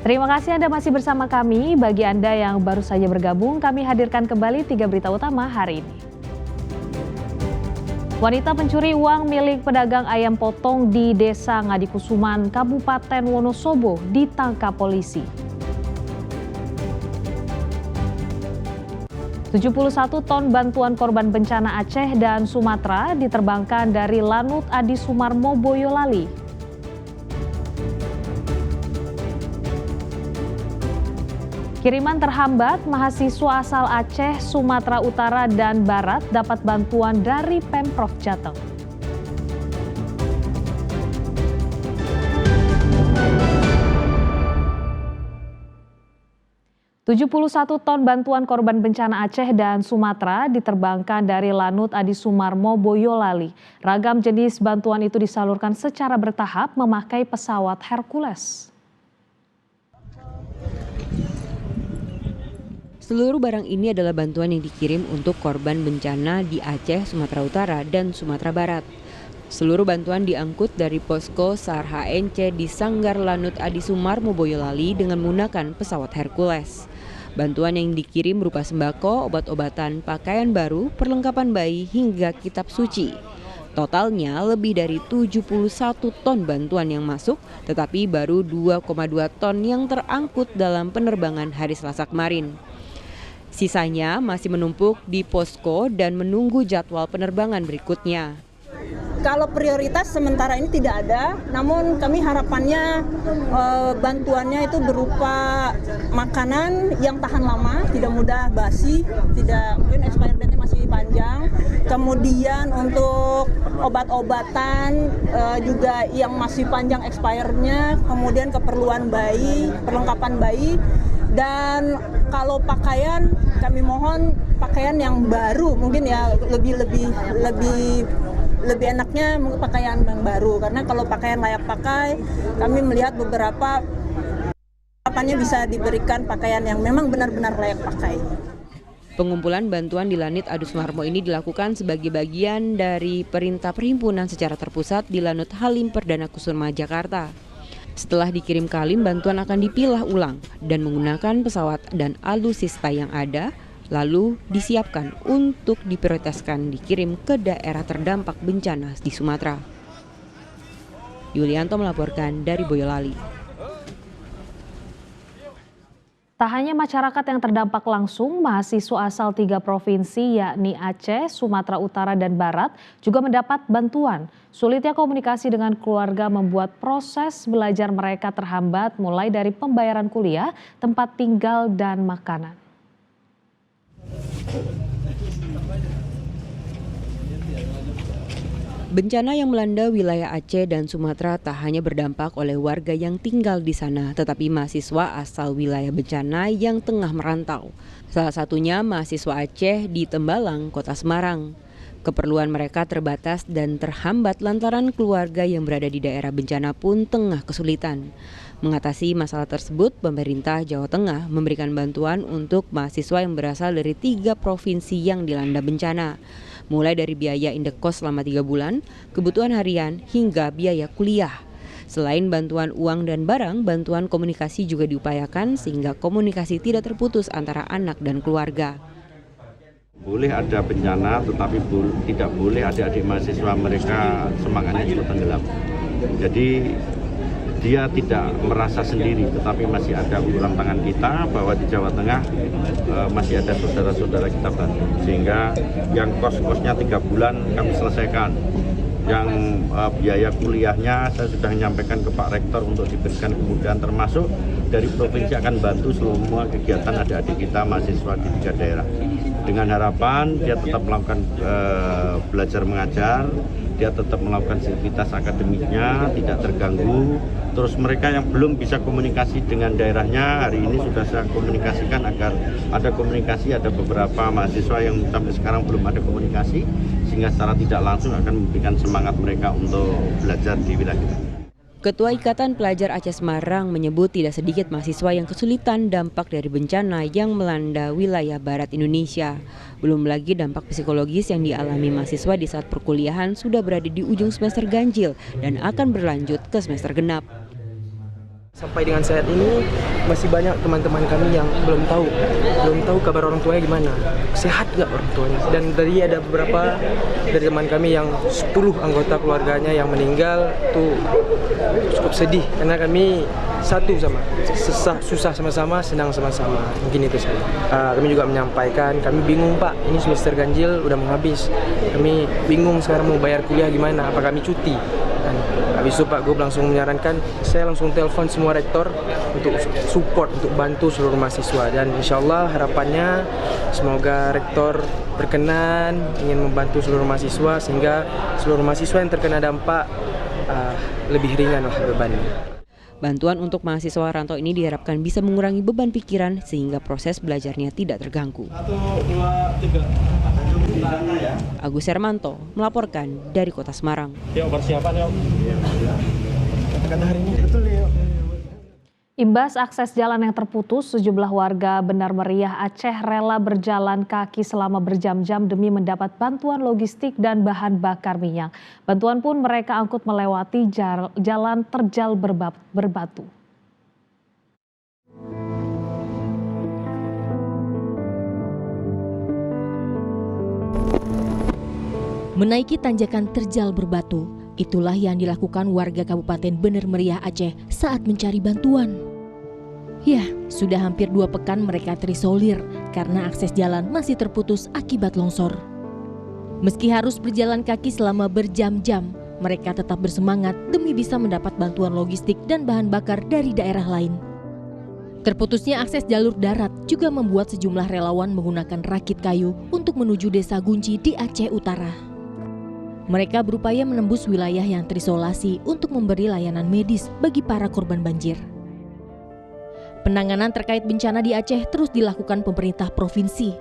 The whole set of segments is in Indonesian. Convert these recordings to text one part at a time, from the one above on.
Terima kasih Anda masih bersama kami. Bagi Anda yang baru saja bergabung, kami hadirkan kembali 3 berita utama hari ini. Wanita pencuri uang milik pedagang ayam potong di Desa Ngadikusuman, Kabupaten Wonosobo ditangkap polisi. 71 ton bantuan korban bencana Aceh dan Sumatera diterbangkan dari Lanut Adi Sumarmo, Boyolali. Kiriman terhambat, mahasiswa asal Aceh, Sumatera Utara, dan Barat dapat bantuan dari Pemprov Jateng. "71 ton bantuan korban bencana Aceh dan Sumatera diterbangkan dari Lanut Adi Sumarmo, Boyolali. Ragam jenis bantuan itu disalurkan secara bertahap memakai pesawat Hercules. Seluruh barang ini adalah bantuan yang dikirim untuk korban bencana di Aceh, Sumatera Utara, dan Sumatera Barat. Seluruh bantuan diangkut dari posko SAR HNC di Sanggar Lanut Adi Sumarmo, Boyolali dengan menggunakan pesawat Hercules. Bantuan yang dikirim berupa sembako, obat-obatan, pakaian baru, perlengkapan bayi, hingga kitab suci. Totalnya lebih dari 71 ton bantuan yang masuk, tetapi baru 2,2 ton yang terangkut dalam penerbangan hari Selasa kemarin. Sisanya masih menumpuk di posko dan menunggu jadwal penerbangan berikutnya. Kalau prioritas sementara ini tidak ada, namun kami harapannya bantuannya itu berupa makanan yang tahan lama, tidak mudah basi, tidak mungkin expired date-nya masih panjang. Kemudian untuk obat-obatan juga yang masih panjang expirednya, kemudian keperluan bayi, perlengkapan bayi. Dan kalau pakaian, kami mohon pakaian yang baru, mungkin ya lebih enaknya pakaian yang baru, karena kalau pakaian layak pakai, kami melihat beberapa harapannya bisa diberikan pakaian yang memang benar-benar layak pakai. Pengumpulan bantuan di Lanut Adi Sumarmo ini dilakukan sebagai bagian dari perintah perhimpunan secara terpusat di Lanut Halim Perdana Kusuma, Jakarta. Setelah dikirim ke Halim, bantuan akan dipilah ulang dan menggunakan pesawat dan alutsista yang ada, lalu disiapkan untuk diprioritaskan dikirim ke daerah terdampak bencana di Sumatera. Yulianto melaporkan dari Boyolali. Tak hanya masyarakat yang terdampak langsung, mahasiswa asal 3 provinsi yakni Aceh, Sumatera Utara, dan Barat juga mendapat bantuan. Sulitnya komunikasi dengan keluarga membuat proses belajar mereka terhambat mulai dari pembayaran kuliah, tempat tinggal, dan makanan. Bencana yang melanda wilayah Aceh dan Sumatera tak hanya berdampak oleh warga yang tinggal di sana, tetapi mahasiswa asal wilayah bencana yang tengah merantau. Salah satunya mahasiswa Aceh di Tembalang, Kota Semarang. Keperluan mereka terbatas dan terhambat lantaran keluarga yang berada di daerah bencana pun tengah kesulitan. Mengatasi masalah tersebut, pemerintah Jawa Tengah memberikan bantuan untuk mahasiswa yang berasal dari 3 provinsi yang dilanda bencana. Mulai dari biaya indekos selama 3 bulan, kebutuhan harian, hingga biaya kuliah. Selain bantuan uang dan barang, bantuan komunikasi juga diupayakan sehingga komunikasi tidak terputus antara anak dan keluarga. Boleh ada bencana, tetapi tidak boleh adik-adik mahasiswa mereka semangatnya ikut tenggelam. Jadi dia tidak merasa sendiri, tetapi masih ada uluran tangan kita bahwa di Jawa Tengah masih ada saudara-saudara kita bantu. Sehingga yang kos-kosnya 3 bulan kami selesaikan. Yang biaya kuliahnya saya sudah menyampaikan ke Pak Rektor untuk diberikan kemudahan, termasuk dari provinsi akan bantu semua kegiatan adik-adik kita mahasiswa di 3 daerah. Dengan harapan dia tetap melakukan belajar mengajar, dia tetap melakukan aktivitas akademiknya, tidak terganggu. Terus mereka yang belum bisa komunikasi dengan daerahnya, hari ini sudah saya komunikasikan agar ada komunikasi. Ada beberapa mahasiswa yang sampai sekarang belum ada komunikasi, sehingga secara tidak langsung akan memberikan semangat mereka untuk belajar di wilayah kita. Ketua Ikatan Pelajar Aceh Semarang menyebut tidak sedikit mahasiswa yang kesulitan dampak dari bencana yang melanda wilayah barat Indonesia. Belum lagi dampak psikologis yang dialami mahasiswa di saat perkuliahan sudah berada di ujung semester ganjil dan akan berlanjut ke semester genap. Sampai dengan saat ini masih banyak teman-teman kami yang belum tahu kabar orang tuanya gimana, sehat nggak orang tuanya. Dan tadi ada beberapa dari teman kami yang 10 anggota keluarganya yang meninggal tuh cukup sedih karena kami satu sama, susah sama-sama, senang sama-sama. Mungkin itu saja. Kami juga menyampaikan, kami bingung Pak, ini semester ganjil udah mau habis. Kami bingung sekarang mau bayar kuliah gimana, apa kami cuti. Dan habis itu Pak Gub langsung menyarankan, saya langsung telepon semua rektor untuk support, untuk bantu seluruh mahasiswa. Dan insya Allah harapannya semoga rektor berkenan ingin membantu seluruh mahasiswa sehingga seluruh mahasiswa yang terkena dampak lebih ringan lah bebannya. Bantuan untuk mahasiswa rantau ini diharapkan bisa mengurangi beban pikiran sehingga proses belajarnya tidak terganggu. 1, 2, 3. Agus Hermanto melaporkan dari Kota Semarang. Yuk persiapan yuk. Kata hari ini betul yuk. Imbas akses jalan yang terputus, sejumlah warga Benar Meriah Aceh rela berjalan kaki selama berjam-jam demi mendapat bantuan logistik dan bahan bakar minyak. Bantuan pun mereka angkut melewati jalan terjal berbatu. Menaiki tanjakan terjal berbatu, itulah yang dilakukan warga Kabupaten Benar Meriah Aceh saat mencari bantuan. Ya, sudah hampir 2 pekan mereka terisolir karena akses jalan masih terputus akibat longsor. Meski harus berjalan kaki selama berjam-jam, mereka tetap bersemangat demi bisa mendapat bantuan logistik dan bahan bakar dari daerah lain. Terputusnya akses jalur darat juga membuat sejumlah relawan menggunakan rakit kayu untuk menuju desa Gunci di Aceh Utara. Mereka berupaya menembus wilayah yang terisolasi untuk memberi layanan medis bagi para korban banjir. Penanganan terkait bencana di Aceh terus dilakukan pemerintah provinsi.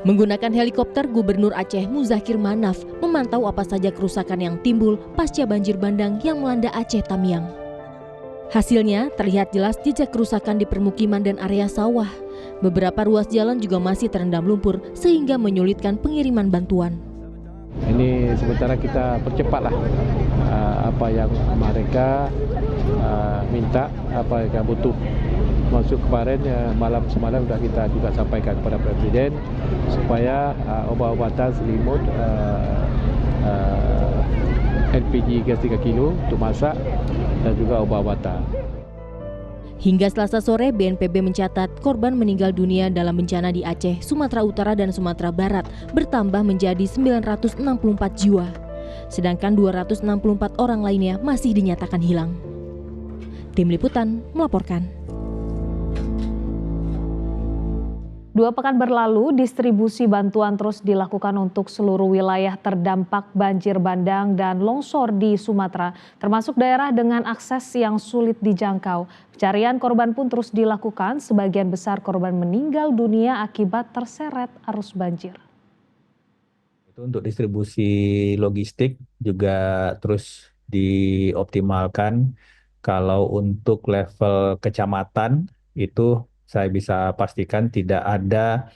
Menggunakan helikopter, Gubernur Aceh Muzakir Manaf memantau apa saja kerusakan yang timbul pasca banjir bandang yang melanda Aceh Tamiang. Hasilnya terlihat jelas jejak kerusakan di permukiman dan area sawah. Beberapa ruas jalan juga masih terendam lumpur sehingga menyulitkan pengiriman bantuan. Ini sementara kita percepatlah apa yang mereka minta, apa yang butuh. Masuk kemarin malam semalam sudah kita juga sampaikan kepada Presiden supaya obat-obatan selimut, LPG gas 3 kilo untuk masak dan juga obat-obatan. Hingga Selasa sore, BNPB mencatat korban meninggal dunia dalam bencana di Aceh, Sumatera Utara, dan Sumatera Barat bertambah menjadi 964 jiwa. Sedangkan 264 orang lainnya masih dinyatakan hilang. Tim Liputan melaporkan. 2 pekan berlalu, distribusi bantuan terus dilakukan untuk seluruh wilayah terdampak banjir bandang dan longsor di Sumatera, termasuk daerah dengan akses yang sulit dijangkau. Pencarian korban pun terus dilakukan, sebagian besar korban meninggal dunia akibat terseret arus banjir. Untuk distribusi logistik juga terus dioptimalkan. Kalau untuk level kecamatan itu saya bisa pastikan tidak ada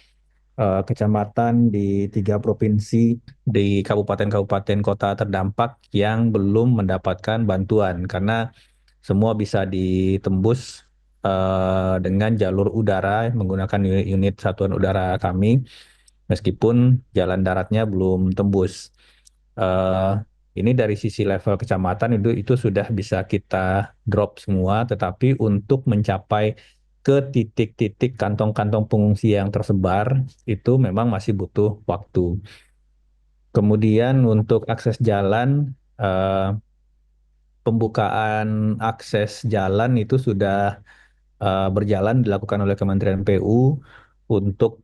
kecamatan di 3 provinsi di kabupaten-kabupaten kota terdampak yang belum mendapatkan bantuan karena semua bisa ditembus dengan jalur udara menggunakan unit satuan udara kami meskipun jalan daratnya belum tembus. Ini dari sisi level kecamatan itu sudah bisa kita drop semua, tetapi untuk mencapai ke titik-titik kantong-kantong pengungsi yang tersebar itu memang masih butuh waktu. Kemudian untuk akses jalan, pembukaan akses jalan itu sudah berjalan dilakukan oleh Kementerian PU untuk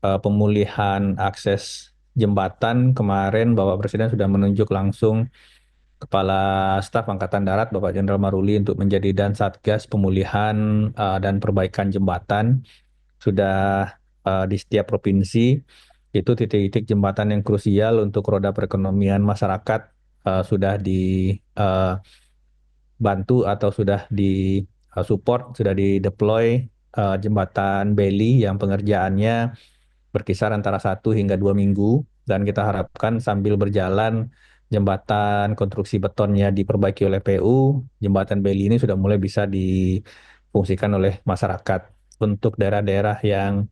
pemulihan akses jembatan. Kemarin Bapak Presiden sudah menunjuk langsung Kepala Staf Angkatan Darat Bapak Jenderal Maruli untuk menjadi dan Satgas pemulihan dan perbaikan jembatan. Sudah di setiap provinsi itu titik-titik jembatan yang krusial untuk roda perekonomian masyarakat sudah dibantu atau sudah di support, sudah di-deploy jembatan Beli yang pengerjaannya berkisar antara 1 hingga 2 minggu dan kita harapkan sambil berjalan jembatan konstruksi betonnya diperbaiki oleh PU, jembatan Beli ini sudah mulai bisa difungsikan oleh masyarakat. Untuk daerah-daerah yang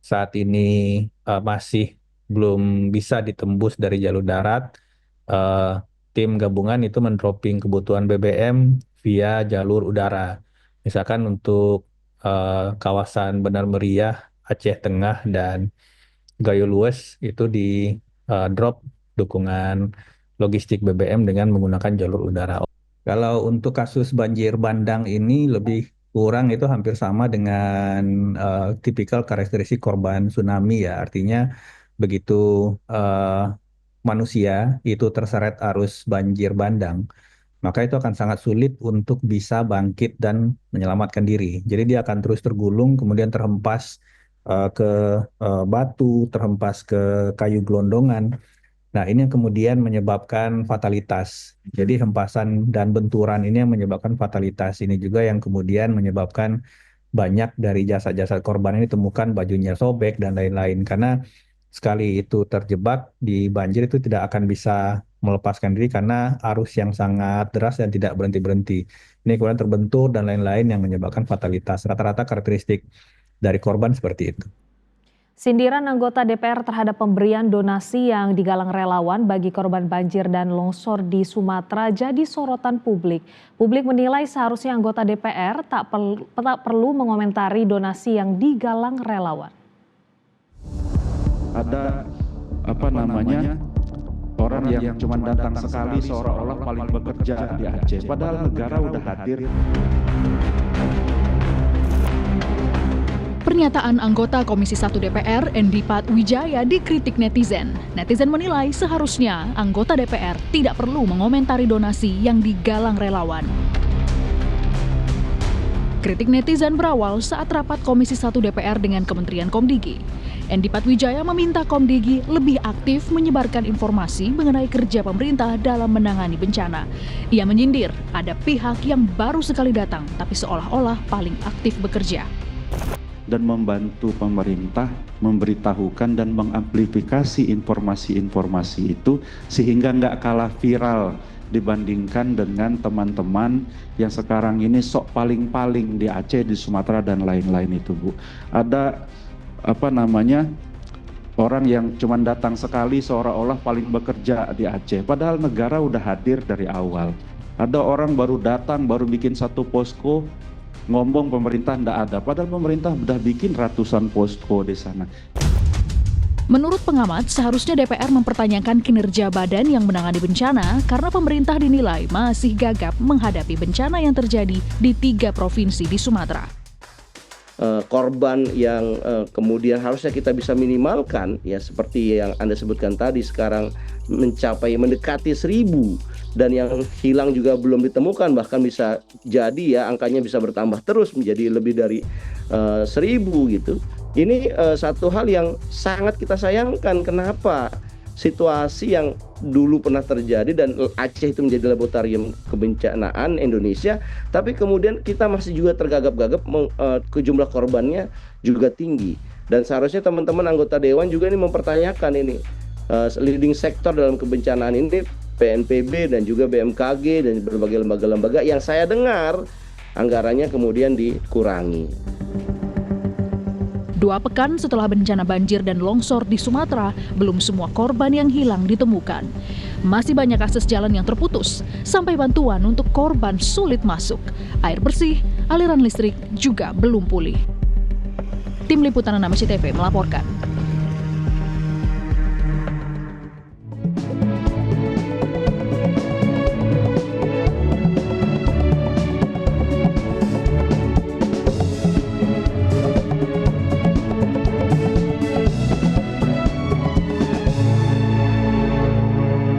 saat ini masih belum bisa ditembus dari jalur darat, tim gabungan itu mendropping kebutuhan BBM via jalur udara. Misalkan untuk kawasan Benar Meriah, Aceh Tengah, dan Gayo Lues itu di drop dukungan logistik BBM dengan menggunakan jalur udara. Kalau untuk kasus banjir bandang ini lebih kurang itu hampir sama dengan tipikal karakteristik korban tsunami ya. Artinya begitu manusia itu terseret arus banjir bandang, maka itu akan sangat sulit untuk bisa bangkit dan menyelamatkan diri. Jadi dia akan terus tergulung, kemudian terhempas ke batu, terhempas ke kayu gelondongan. Nah, ini yang kemudian menyebabkan fatalitas. Jadi hempasan dan benturan ini yang menyebabkan fatalitas. Ini juga yang kemudian menyebabkan banyak dari jasad-jasad korban ini ditemukan bajunya sobek dan lain-lain. Karena sekali itu terjebak di banjir itu tidak akan bisa melepaskan diri karena arus yang sangat deras dan tidak berhenti-berhenti. Ini kemudian terbentur dan lain-lain yang menyebabkan fatalitas. Rata-rata karakteristik dari korban seperti itu. Sindiran anggota DPR terhadap pemberian donasi yang digalang relawan bagi korban banjir dan longsor di Sumatera jadi sorotan publik. Publik menilai seharusnya anggota DPR tak perlu mengomentari donasi yang digalang relawan. Ada orang yang cuma datang sekali seolah-olah paling bekerja di Aceh, padahal negara udah hadir. Pernyataan anggota Komisi 1 DPR Endipat Wijaya dikritik netizen. Netizen menilai seharusnya anggota DPR tidak perlu mengomentari donasi yang digalang relawan. Kritik netizen berawal saat rapat Komisi 1 DPR dengan Kementerian Komdigi. Endipat Wijaya meminta Komdigi lebih aktif menyebarkan informasi mengenai kerja pemerintah dalam menangani bencana. Ia menyindir ada pihak yang baru sekali datang tapi seolah-olah paling aktif bekerja. Dan membantu pemerintah memberitahukan dan mengamplifikasi informasi-informasi itu sehingga nggak kalah viral dibandingkan dengan teman-teman yang sekarang ini sok paling-paling di Aceh, di Sumatera dan lain-lain itu, Bu. Ada orang yang cuma datang sekali seolah-olah paling bekerja di Aceh, padahal negara udah hadir dari awal. Ada orang baru datang, baru bikin satu posko, ngomong pemerintah tidak ada, padahal pemerintah sudah bikin ratusan posko di sana. Menurut pengamat, seharusnya DPR mempertanyakan kinerja badan yang menangani bencana karena pemerintah dinilai masih gagap menghadapi bencana yang terjadi di 3 provinsi di Sumatera. Korban yang kemudian harusnya kita bisa minimalkan, ya seperti yang Anda sebutkan tadi, sekarang mendekati 1.000 dan yang hilang juga belum ditemukan, bahkan bisa jadi ya angkanya bisa bertambah terus menjadi lebih dari 1.000 gitu. Ini satu hal yang sangat kita sayangkan. Kenapa? Situasi yang dulu pernah terjadi dan Aceh itu menjadi laboratorium kebencanaan Indonesia, tapi kemudian kita masih juga tergagap-gagap, ke jumlah korbannya juga tinggi. Dan seharusnya teman-teman anggota Dewan juga ini mempertanyakan ini leading sektor dalam kebencanaan ini, PNPB dan juga BMKG dan berbagai lembaga-lembaga yang saya dengar anggarannya kemudian dikurangi. 2 pekan setelah bencana banjir dan longsor di Sumatera, belum semua korban yang hilang ditemukan. Masih banyak akses jalan yang terputus, sampai bantuan untuk korban sulit masuk. Air bersih, aliran listrik juga belum pulih. Tim Liputan 6 SCTV melaporkan.